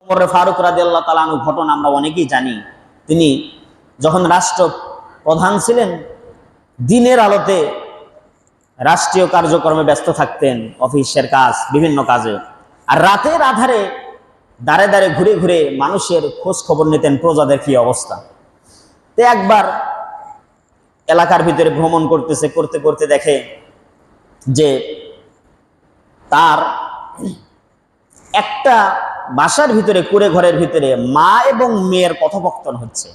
ওমর ফারুক রাদিয়াল্লাহু তাআলা আনহু ঘটনা আমরা অনেকেই জানি। তিনি যখন রাষ্ট্র প্রধান ছিলেন, দিনের আলোতে রাষ্ট্রীয় কার্যক্রমে ব্যস্ত থাকতেন, অফিসের কাজ, বিভিন্ন কাজে। আর রাতের আধারে দাঁড়ে দাঁড়ে ঘুরে ঘুরে মানুষের খোঁজ খবর নিতেন, প্রজাদের কি অবস্থা। তো একবার এলাকার ভিতরে ভ্রমণ করতে করতে দেখে যে তার একটা বাসার ভিতরে, কুড়ে ঘরের ভিতরে মা এবং মেয়ের কথোপকথন হচ্ছে।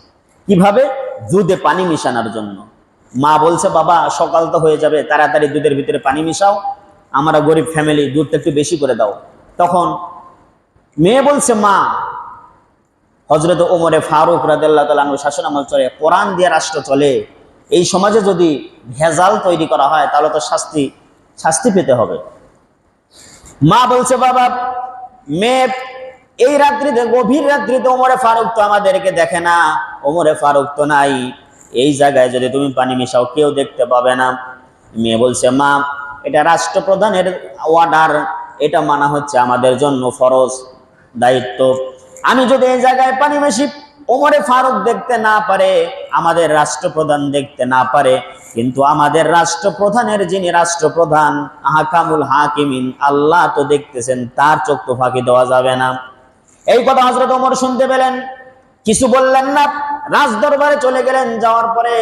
কিভাবে? দুধে পানি মিশানোর জন্য। মা বলছে, বাবা সকাল তো হয়ে যাবে, তাড়াতাড়ি দুধের ভিতরে পানি মিশাও, আমরা গরিব ফ্যামিলি, দুধটা একটু বেশি করে দাও। তখন মেয়ে বলছে, মা, হযরত ওমরে ফারুক রাদিয়াল্লাহু তাআলা আনহু শাসন আমল চলে, কোরআন দিয়ে রাষ্ট্র চলে, এই সমাজে যদি ভেজাল তৈরি করা হয় তাহলে তো শাস্তি পেতে হবে। মা বলছে, বাবা, মেয়ে এই রাত্রিতে, গভীর রাত্রিতে ওমরে ফারুক তো আমাদেরকে দেখে না, ওমরে ফারুক তো নাই, এই জায়গায় যদি তুমি পানি মিশাও কেউ দেখতে পাবে না। মেয়ে বলছে, মা, এটা রাষ্ট্রপ্রধানের অর্ডার, এটা মানা হচ্ছে আমাদের জন্য ফরজ দায়িত্ব। আমি যদি এই জায়গায় পানি মিশি, ওমরে ফারুক দেখতে না পারে, আমাদের রাষ্ট্রপ্রধান দেখতে না পারে, কিন্তু আমাদের রাষ্ট্রপ্রধানের যিনি রাষ্ট্রপ্রধান, আহকামুল হাকিমিন, আল্লাহ তো দেখতেছেন, তার চোখ তো ফাঁকি দেওয়া যাবে না। এই কথা হযরত ওমর শুনতে পেলেন, কিছু বললেন না, রাজ দরবারে চলে গেলেন। যাওয়ার পরে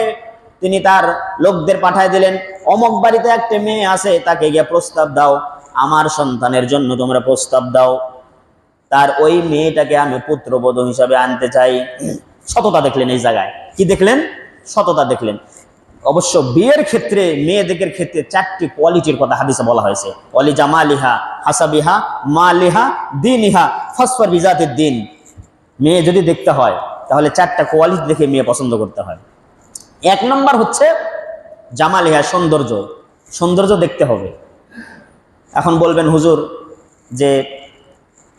তিনি তার লোকদের পাঠায় দিলেন, অমুক বাড়িতে একটা মেয়ে আছে, তাকে গিয়ে প্রস্তাব দাও, আমার সন্তানের জন্য তোমরা প্রস্তাব দাও, তার ওই মেয়েটাকে আমি পুত্রবধূ হিসাবে আনতে চাই। সততা দেখলেন এই জায়গায়, কি দেখলেন? সততা দেখলেন। অবশ্য বিয়ের ক্ষেত্রে, মেয়েদের ক্ষেত্রে 4টি কোয়ালিটির কথা হাদিসে বলা হয়েছে। ওয়ালি জামালিহা, হাসাবিহা, মালিহা, দীনিহা, ফাসফার বিজাতিদ দ্বীন। মেয়ে যদি দেখতে হয় তাহলে 4টা কোয়ালিটি দেখে মেয়ে পছন্দ করতে হয়। 1 নম্বর হচ্ছে জামালিহা, সৌন্দর্য দেখতে হবে। এখন বলবেন, হুজুর, যে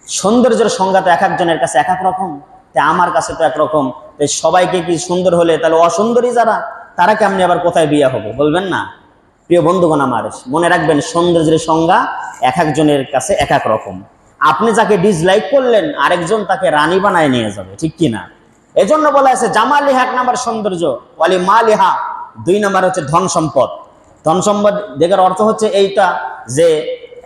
সৌন্দর্যের সংজ্ঞা তো এক একজনের কাছে এক এক রকম, তাই আমার কাছে তো একরকম, তাই সবাইকে কি সুন্দর হলে তাহলে অসুন্দরী যারা, তারা কেমনি আবার কোথায় বিয়ে হবে? বলবেন না। প্রিয় বন্ধুগণ আমার, মনে রাখবেন, সৌন্দর্যের সংজ্ঞা এক একজনের কাছে এক এক রকম। আপনি যাকে ডিসলাইক করলেন, আরেকজন তাকে রানী বানায় নিয়ে যাবে, ঠিক কিনা? এজন্য বলা আছে জামালিহা 1 নম্বর সৌন্দর্য, ওয়ালি মালিহা 2 নম্বর হচ্ছে ধন সম্পদ। ধন সম্পদ দেখার অর্থ হচ্ছে এইটা যে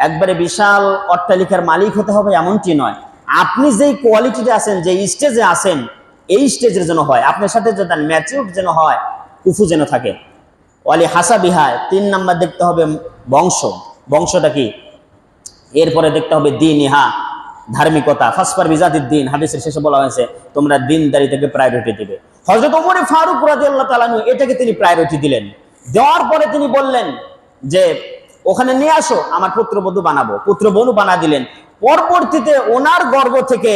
একবারে বিশাল অট্টালিকার মালিক হতে হবে এমনটি নয়। আপনি যেই কোয়ালিটিতে আছেন, যে স্টেজে আছেন, এই স্টেজের জন্য হয়, আপনার সাথে যেন ম্যাচিউর যেন হয়, কুফু যেন থাকে। ওয়ালি হাসাবিহায় 3 নম্বর দেখতে হবে বংশটা কি। এরপরে দেখতে হবে দীনিহা, ধার্মিকতা, ফাসফার বিজাতিদ দ্বীন, হাদিসের শেষে বলা হয়েছে তোমরা দ্বীনদারিতাকে প্রায়োরিটি দিবে। হযরত ওমর ফারুক রাদিয়াল্লাহু তাআলা আনহু এটাকে তিনি প্রায়োরিটি দিলেন। দেওয়ার পরে তিনি বললেন যে ওখানে নিয়ে আসো, আমার পুত্রবধূ বানা দিলেন। পরবর্তীতে ওনার গর্ভ থেকে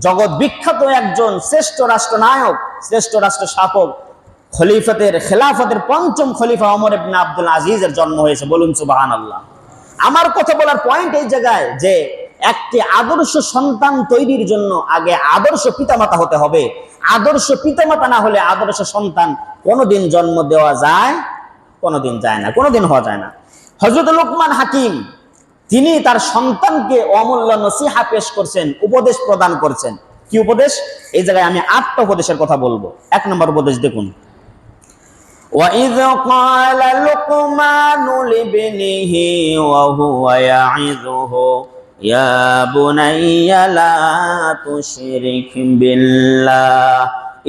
জগৎ বিখ্যাত একজন শ্রেষ্ঠ রাষ্ট্রনায়ক, শ্রেষ্ঠ রাষ্ট্র শাসক, খেলাফতের 5ম খলিফা ওমর ইবনে আব্দুল আজিজের জন্ম হয়েছে। বলুন সুবহানাল্লাহ। আমার কথা বলার পয়েন্ট এই জায়গায় যে একটি আদর্শ সন্তান তৈরির জন্য আগে আদর্শ পিতামাতা হতে হবে। আদর্শ পিতামাতা না হলে আদর্শ সন্তান কোনোদিন জন্ম দেওয়া যায়? কোনোদিন যায় না, কোনোদিন হওয়া যায় না। হযরত লোকমান হাকিম, তিনি তার সন্তানকে অমূল্য নসিহা পেশ করছেন, উপদেশ প্রদান করছেন। কি উপদেশ? এই জায়গায় আমি 8টা উপদেশের কথা বলবো। 1 নম্বর উপদেশ দেখুন, وَإِذْ قَالَ لُقْمَانُ لِابْنِهِ وَهُوَ يَعِظُهُ يَا بُنَيَّ لَا تُشْرِكْ بِاللَّهِ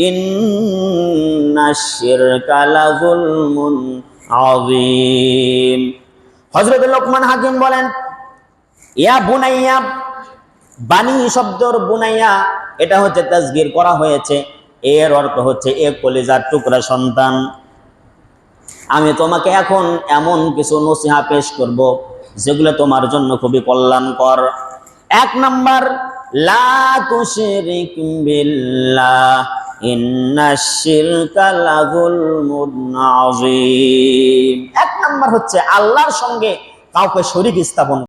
إِنَّ الشِّرْكَ لَظُلْمٌ عَظِيمٌ। হযরত লোকমান হাকিম বলেন, ইয়া বুনাইয়া, বানি শব্দর বুনাইয়া এটা হচ্ছে তাসগীর করা হয়েছে, এর অর্থ হচ্ছে এ কলিজার টুকরা সন্তান, আমি তোমাকে এখন এমন কিছু নসিহা পেশ করব যেগুলো তোমার জন্য খুবই কল্যাণকর। 1 নম্বর, লা তুশরিক বিল্লাহ ইন্নাশ শিরকা লাযুলমুন আযীম। 1 নম্বর হচ্ছে আল্লাহর সঙ্গে কাউকে শরীক স্থাপন